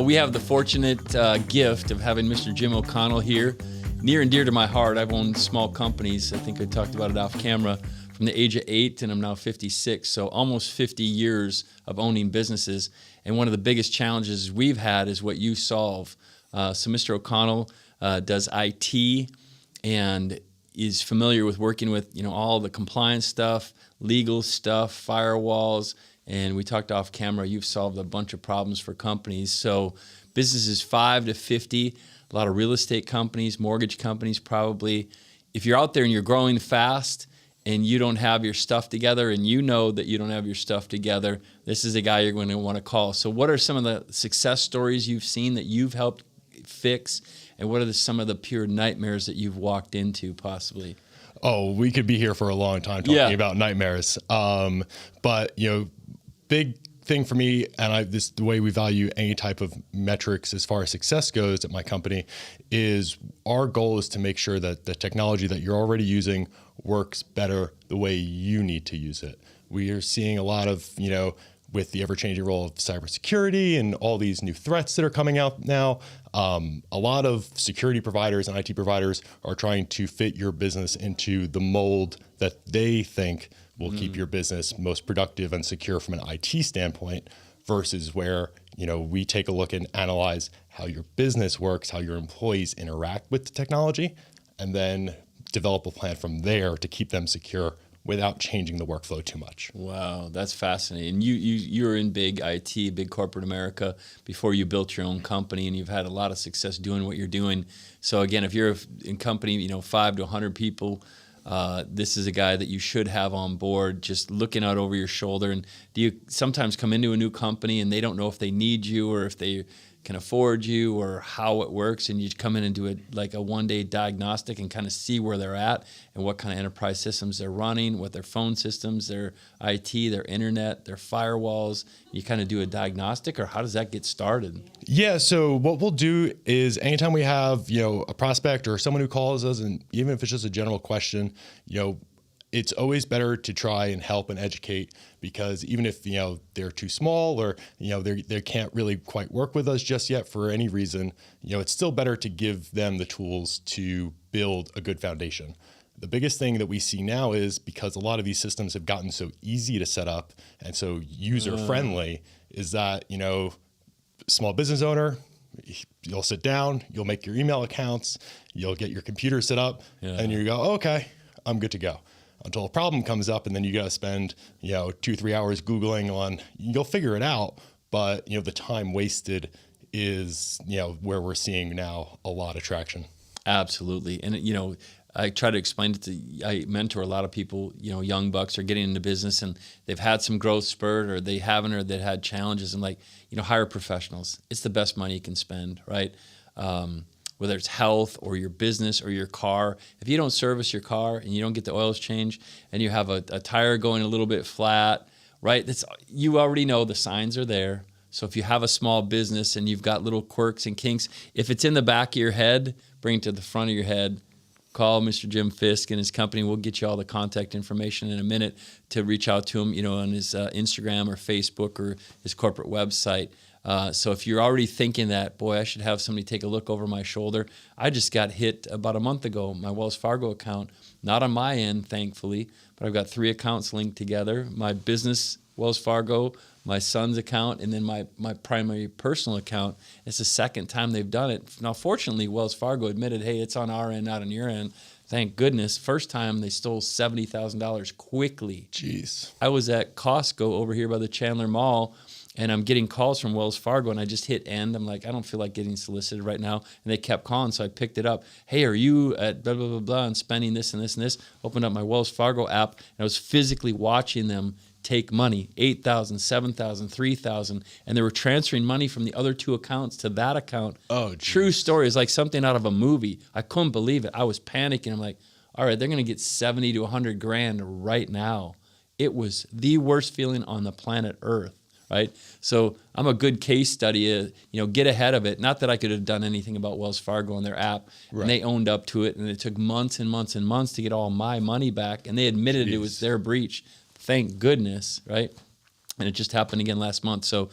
Well, we have the fortunate gift of having Mr. Jim O'Connell here, near and dear to my heart. I've owned small companies. I think I talked about it off camera from the age of 8, and I'm now 56, so almost 50 years of owning businesses. And one of the biggest challenges we've had is what you solve. So Mr. O'Connell does IT and is familiar with working with all the compliance stuff, legal stuff, firewalls. And we talked off camera, you've solved a bunch of problems for companies. So businesses 5 to 50, a lot of real estate companies, mortgage companies probably. If you're out there and you're growing fast and you don't have your stuff together and you know that you don't have your stuff together, this is a guy you're going to want to call. So what are some of the success stories you've seen that you've helped fix? And what are some of the pure nightmares that you've walked into possibly? Oh, we could be here for a long time talking about nightmares. But big thing for me, and the way we value any type of metrics as far as success goes at my company, is our goal is to make sure that the technology that you're already using works better the way you need to use it. We are seeing a lot of, with the ever-changing role of cybersecurity and all these new threats that are coming out now, a lot of security providers and IT providers are trying to fit your business into the mold that they think will keep your business most productive and secure from an IT standpoint, versus where, we take a look and analyze how your business works, how your employees interact with the technology, and then develop a plan from there to keep them secure without changing the workflow too much. Wow, that's fascinating. You were in big IT, big corporate America before you built your own company, and you've had a lot of success doing what you're doing. So again, if you're in company, 5 to 100 people, this is a guy that you should have on board, just looking out over your shoulder. And do you sometimes come into a new company and they don't know if they need you or if they can afford you or how it works, and you come in and do a one-day diagnostic and kind of see where they're at and what kind of enterprise systems they're running, what their phone systems, their IT, their internet, their firewalls. You kind of do a diagnostic, or how does that get started? Yeah, so what we'll do is anytime we have, a prospect or someone who calls us, and even if it's just a general question, it's always better to try and help and educate, because even if, they're too small or, they can't really quite work with us just yet for any reason, it's still better to give them the tools to build a good foundation. The biggest thing that we see now is, because a lot of these systems have gotten so easy to set up and so user-friendly, is that, small business owner, you'll sit down, you'll make your email accounts, you'll get your computer set up, and you go, okay, I'm good to go. Until a problem comes up, and then you got to spend, 2-3 hours Googling on, you'll figure it out. But, the time wasted is, where we're seeing now a lot of traction. Absolutely. And, I try to explain it I mentor a lot of people, young bucks are getting into business and they've had some growth spurt, or they haven't, or they've had challenges, and hire professionals. It's the best money you can spend, right? Whether it's health or your business or your car. If you don't service your car and you don't get the oils changed and you have a tire going a little bit flat, right? You already know the signs are there. So if you have a small business and you've got little quirks and kinks, if it's in the back of your head, bring it to the front of your head. Call Mr. Jim Fisk and his company. We'll get you all the contact information in a minute to reach out to him, on his Instagram or Facebook or his corporate website. So if you're already thinking that, boy, I should have somebody take a look over my shoulder. I just got hit about a month ago, my Wells Fargo account, not on my end, thankfully, but I've got 3 accounts linked together. My business Wells Fargo, my son's account, and then my primary personal account. It's the second time they've done it. Now, fortunately, Wells Fargo admitted, hey, it's on our end, not on your end. Thank goodness. First time they stole $70,000 quickly. Jeez. I was at Costco over here by the Chandler Mall, and I'm getting calls from Wells Fargo, and I just hit end. I'm like, I don't feel like getting solicited right now. And they kept calling, so I picked it up. Hey, are you at blah, blah, blah, blah, and spending this and this and this? Opened up my Wells Fargo app, and I was physically watching them take money, $8,000, $7,000, $3,000, and they were transferring money from the other 2 accounts to that account. Oh, geez. True story. It's like something out of a movie. I couldn't believe it. I was panicking. I'm like, all right, they're going to get 70 to 100 grand right now. It was the worst feeling on the planet Earth. Right? So I'm a good case study, get ahead of it. Not that I could have done anything about Wells Fargo and their app, right. And they owned up to it, and it took months and months and months to get all my money back, and they admitted It was their breach. Thank goodness, right? And it just happened again last month. So,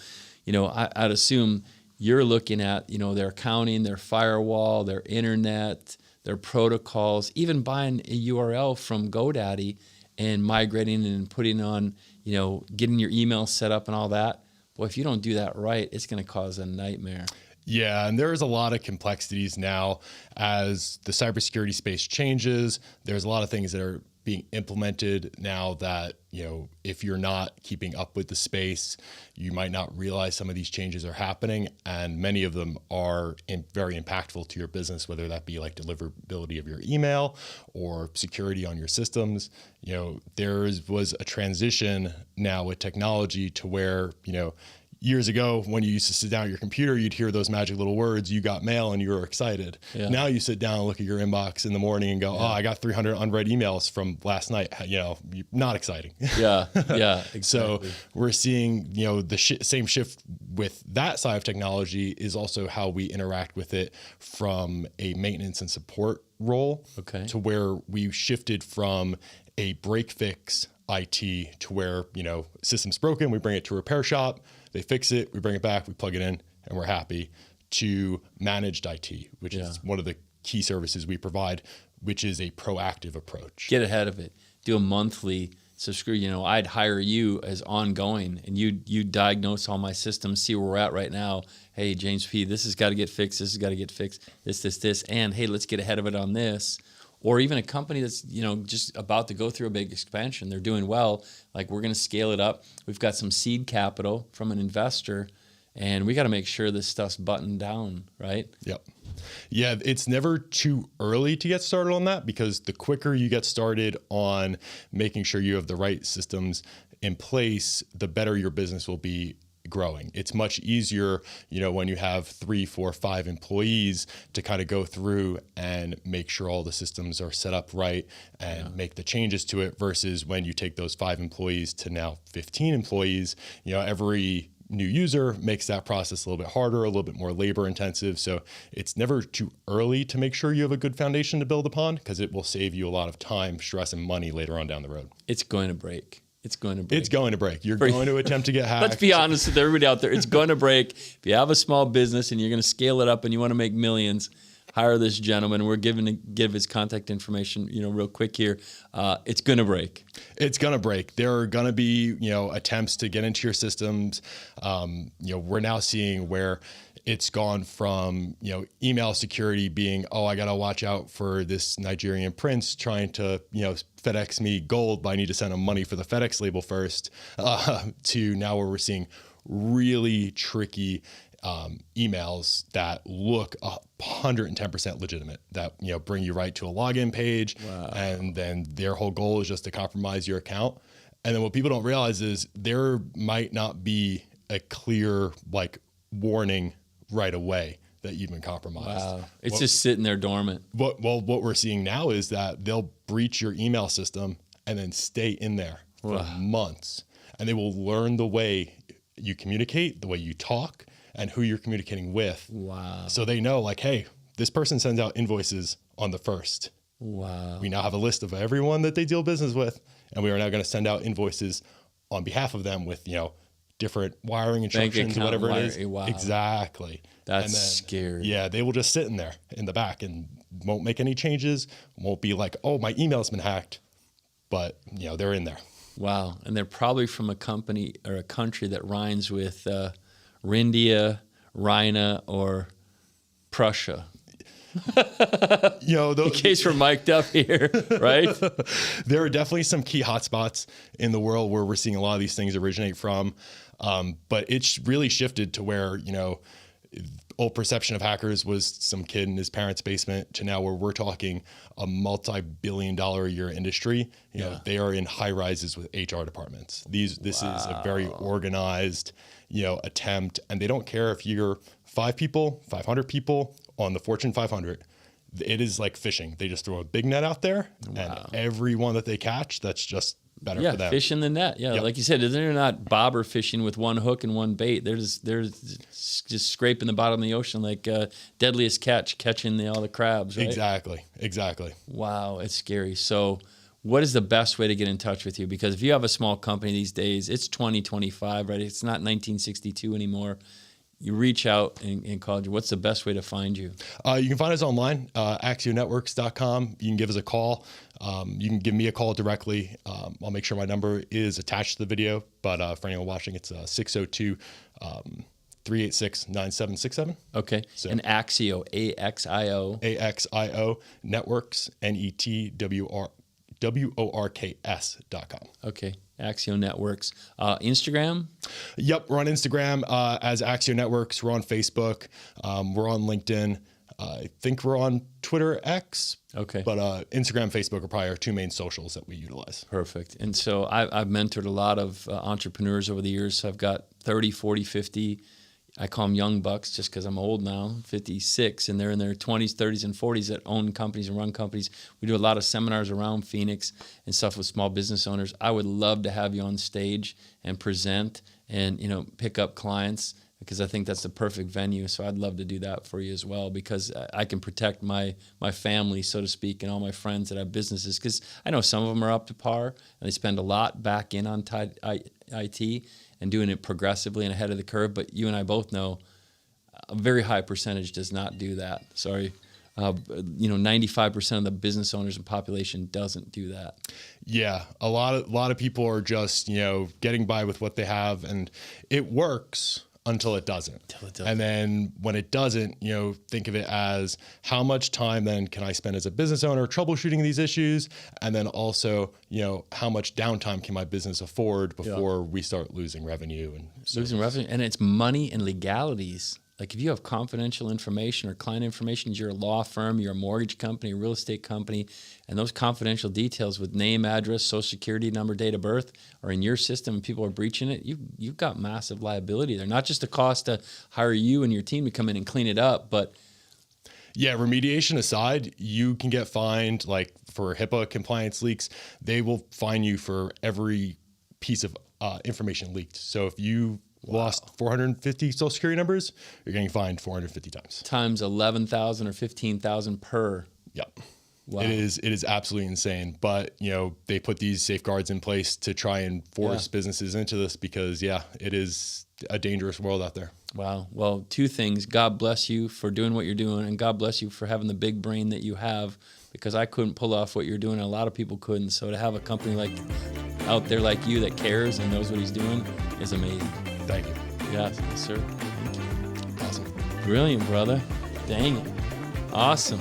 I'd assume you're looking at, their accounting, their firewall, their internet, their protocols, even buying a URL from GoDaddy and migrating and putting on, getting your email set up and all that. Boy, if you don't do that right, it's going to cause a nightmare. Yeah, and there's a lot of complexities now as the cybersecurity space changes. There's a lot of things that are being implemented now that, if you're not keeping up with the space, you might not realize some of these changes are happening. And many of them are very impactful to your business, whether that be like deliverability of your email or security on your systems. There was a transition now with technology to where, years ago, when you used to sit down at your computer, you'd hear those magic little words, you got mail, and you were excited. Yeah. Now you sit down and look at your inbox in the morning and go, oh, I got 300 unread emails from last night. Not exciting. Yeah, exactly. So we're seeing, the same shift with that side of technology is also how we interact with it from a maintenance and support role to where we shifted from a break fix IT to where, system's broken, we bring it to a repair shop, they fix it, we bring it back, we plug it in, and we're happy, to managed IT, which is one of the key services we provide, which is a proactive approach. Get ahead of it. Do a monthly subscription. I'd hire you as ongoing, and you diagnose all my systems, see where we're at right now. Hey, James P., this has got to get fixed, this has got to get fixed, this, and hey, let's get ahead of it on this. Or even a company that's, just about to go through a big expansion. They're doing well. Like, we're going to scale it up. We've got some seed capital from an investor, and we got to make sure this stuff's buttoned down, right? Yep. Yeah, it's never too early to get started on that, because the quicker you get started on making sure you have the right systems in place, the better your business will be growing. It's much easier, when you have 3, 4, 5 employees to kind of go through and make sure all the systems are set up right and make the changes to it, versus when you take those 5 employees to now 15 employees. Every new user makes that process a little bit harder, a little bit more labor intensive. So it's never too early to make sure you have a good foundation to build upon, because it will save you a lot of time, stress, and money later on down the road. It's going to break. It's going to break. It's going to break. You're going to attempt to get hacked. Let's be honest with everybody out there. It's going to break. If you have a small business and you're going to scale it up and you want to make millions, hire this gentleman. We're give his contact information, real quick here. It's going to break. It's going to break. There are going to be, attempts to get into your systems. We're now seeing where it's gone from, email security being, I got to watch out for this Nigerian prince trying to, FedEx me gold, but I need to send him money for the FedEx label first, to now where we're seeing really tricky emails that look 110% legitimate, that bring you right to a login page. Wow. And then their whole goal is just to compromise your account. And then what people don't realize is there might not be a clear warning right away that you've been compromised. Wow. It's just sitting there dormant. What we're seeing now is that they'll breach your email system and then stay in there for months. And they will learn the way you communicate, the way you talk, and who you're communicating with. Wow. So they know, hey, this person sends out invoices on the 1st. Wow. We now have a list of everyone that they deal business with, and we are now going to send out invoices on behalf of them with, different wiring instructions or whatever it is. Wow. Exactly. That's scary. Yeah, they will just sit in there in the back and won't make any changes, won't be like, oh, my email's been hacked, but, they're in there. Wow. And they're probably from a company or a country that rhymes with Rindia, Rhina, or Prussia. In case we're mic'd up here, right? There are definitely some key hotspots in the world where we're seeing a lot of these things originate from. But it's really shifted to where, old perception of hackers was some kid in his parents' basement to now where we're talking a multi-billion-dollar a year industry. They are in high rises with HR departments. This is a very organized, attempt, and they don't care if you're 5 people, 500 people on the Fortune 500. It is like fishing. They just throw a big net out there, and every one that they catch, that's just better for them. Yeah, fish in the net. Yeah, like you said, they're not bobber fishing with one hook and one bait. They're just scraping the bottom of the ocean like deadliest catching all the crabs, right? Exactly. Wow, it's scary. So what is the best way to get in touch with you? Because if you have a small company these days, it's 2025, right? It's not 1962 anymore. you reach out and call you, what's the best way to find you? You can find us online, axionetworks.com. You can give us a call. You can give me a call directly. I'll make sure my number is attached to the video. But for anyone watching, it's 602 386 9767. Okay. So, and Axio, AXIO. AXIO Networks, NETWORKS.com. Okay. Axio Networks. Instagram? Yep, we're on Instagram as Axio Networks. We're on Facebook. We're on LinkedIn. I think we're on Twitter X. Okay. But Instagram, Facebook are probably our two main socials that we utilize. Perfect. And so I've mentored a lot of entrepreneurs over the years. So I've got 30, 40, 50. I call them young bucks just because I'm old now, 56, and they're in their 20s, 30s, and 40s that own companies and run companies. We do a lot of seminars around Phoenix and stuff with small business owners. I would love to have you on stage and present and, you know, pick up clients, because I think that's the perfect venue. So I'd love to do that for you as well, because I can protect my family, so to speak, and all my friends that have businesses, because I know some of them are up to par and they spend a lot back in on IT and doing it progressively and ahead of the curve. But you and I both know a very high percentage does not do that. Sorry. 95% of the business owners and population doesn't do that. Yeah, a lot of people are just, getting by with what they have, and it works until it doesn't. And then when it doesn't, think of it as, how much time then can I spend as a business owner troubleshooting these issues? And then also, how much downtime can my business afford before we start losing revenue? Losing revenue, and it's money and legalities. Like if you have confidential information or client information, you're a law firm, you're a mortgage company, a real estate company, and those confidential details with name, address, social security number, date of birth are in your system and people are breaching it, you've got massive liability there. Not just the cost to hire you and your team to come in and clean it up, but... Yeah, remediation aside, you can get fined, like for HIPAA compliance leaks, they will fine you for every piece of information leaked. So if you lost 450 social security numbers, you're getting fined 450 times. Times 11,000 or 15,000 per. Yep. Wow. It is absolutely insane. But, they put these safeguards in place to try and force businesses into this, because, it is a dangerous world out there. Wow. Well, two things. God bless you for doing what you're doing, and God bless you for having the big brain that you have, because I couldn't pull off what you're doing, and a lot of people couldn't. So to have a company out there like you that cares and knows what he's doing is amazing. Thank you. Yes, sir. Thank you. Awesome. Brilliant, brother. Dang it. Awesome.